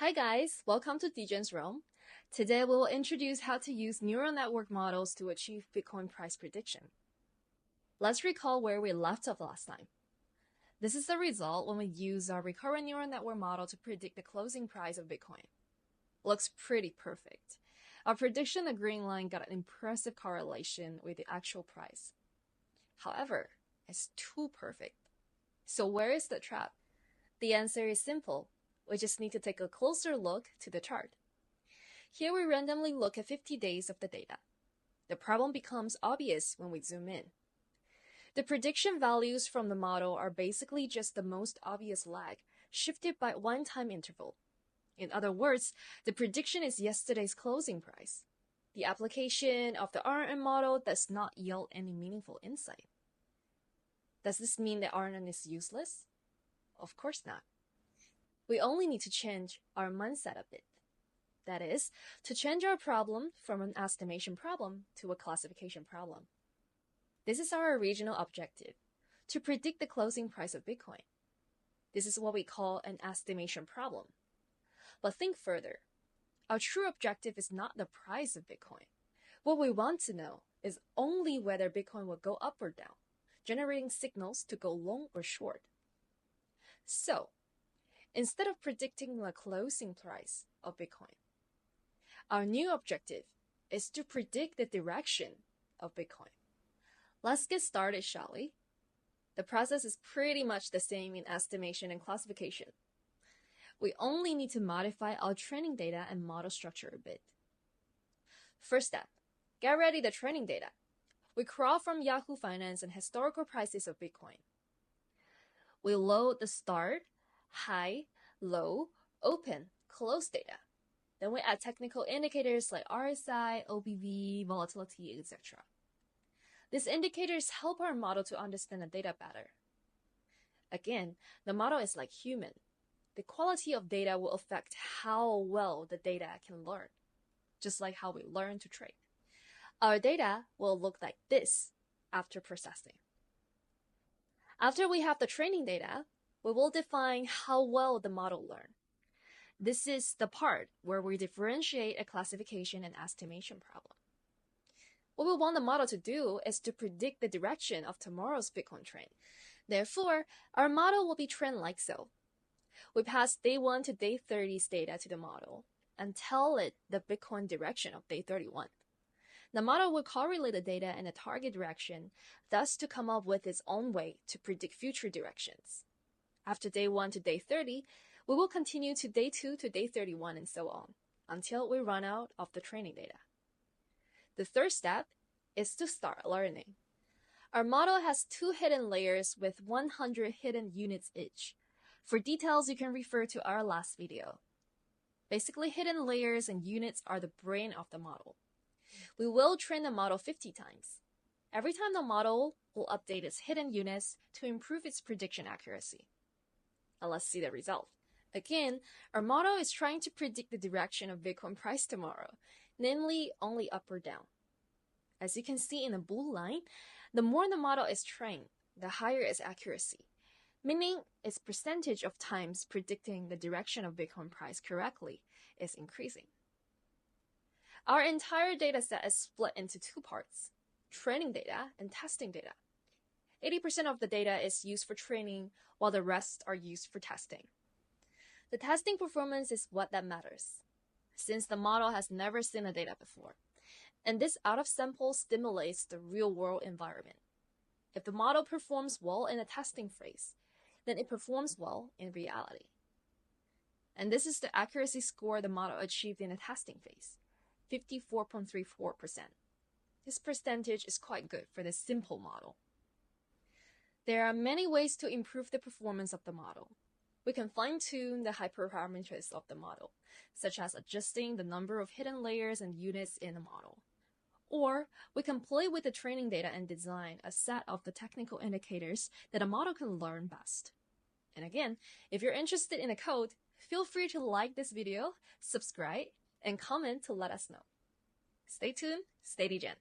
Hi guys, welcome to Dejan's Realm. Today we'll introduce how to use neural network models to achieve Bitcoin price prediction. Let's recall where we left off last time. This is the result when we use our recurrent neural network model to predict the closing price of Bitcoin. Looks pretty perfect. Our prediction, the green line, got an impressive correlation with the actual price. However, it's too perfect. So where is the trap? The answer is simple. We just need to take a closer look to the chart. Here we randomly look at 50 days of the data. The problem becomes obvious when we zoom in. The prediction values from the model are basically just the most obvious lag, shifted by one time interval. In other words, the prediction is yesterday's closing price. The application of the RNN model does not yield any meaningful insight. Does this mean that RNN is useless? Of course not. We only need to change our mindset a bit. That is, to change our problem from an estimation problem to a classification problem. This is our original objective, to predict the closing price of Bitcoin. This is what we call an estimation problem. But think further. Our true objective is not the price of Bitcoin. What we want to know is only whether Bitcoin will go up or down, generating signals to go long or short. So, instead of predicting the closing price of Bitcoin, our new objective is to predict the direction of Bitcoin. Let's get started, shall we? The process is pretty much the same in estimation and classification. We only need to modify our training data and model structure a bit. First step, get ready the training data. We crawl from Yahoo Finance and historical prices of Bitcoin. We load the start, high, low, open, close data. Then we add technical indicators like RSI, OBV, volatility, etc. These indicators help our model to understand the data better. Again, the model is like human. The quality of data will affect how well the data can learn, just like how we learn to trade. Our data will look like this after processing. After we have the training data, we will define how well the model learned. This is the part where we differentiate a classification and estimation problem. What we want the model to do is to predict the direction of tomorrow's Bitcoin trend. Therefore, our model will be trained like so. We pass day 1 to day 30's data to the model and tell it the Bitcoin direction of day 31. The model will correlate the data and the target direction, thus to come up with its own way to predict future directions. After day 1 to day 30, we will continue to day 2 to day 31 and so on, until we run out of the training data. The third step is to start learning. Our model has 2 hidden layers with 100 hidden units each. For details, you can refer to our last video. Basically, hidden layers and units are the brain of the model. We will train the model 50 times. Every time the model will update its hidden units to improve its prediction accuracy. And let's see the result. Again, our model is trying to predict the direction of Bitcoin price tomorrow, namely only up or down. As you can see in the blue line, the more the model is trained, the higher its accuracy, meaning its percentage of times predicting the direction of Bitcoin price correctly is increasing. Our entire dataset is split into 2 parts, training data and testing data. 80% of the data is used for training, while the rest are used for testing. The testing performance is what that matters, since the model has never seen the data before, and this out-of-sample stimulates the real-world environment. If the model performs well in the testing phase, then it performs well in reality. And this is the accuracy score the model achieved in the testing phase, 54.34%. This percentage is quite good for this simple model. There are many ways to improve the performance of the model. We can fine-tune the hyperparameters of the model, such as adjusting the number of hidden layers and units in the model. Or we can play with the training data and design a set of the technical indicators that a model can learn best. And again, if you're interested in the code, feel free to like this video, subscribe, and comment to let us know. Stay tuned, stay Degen.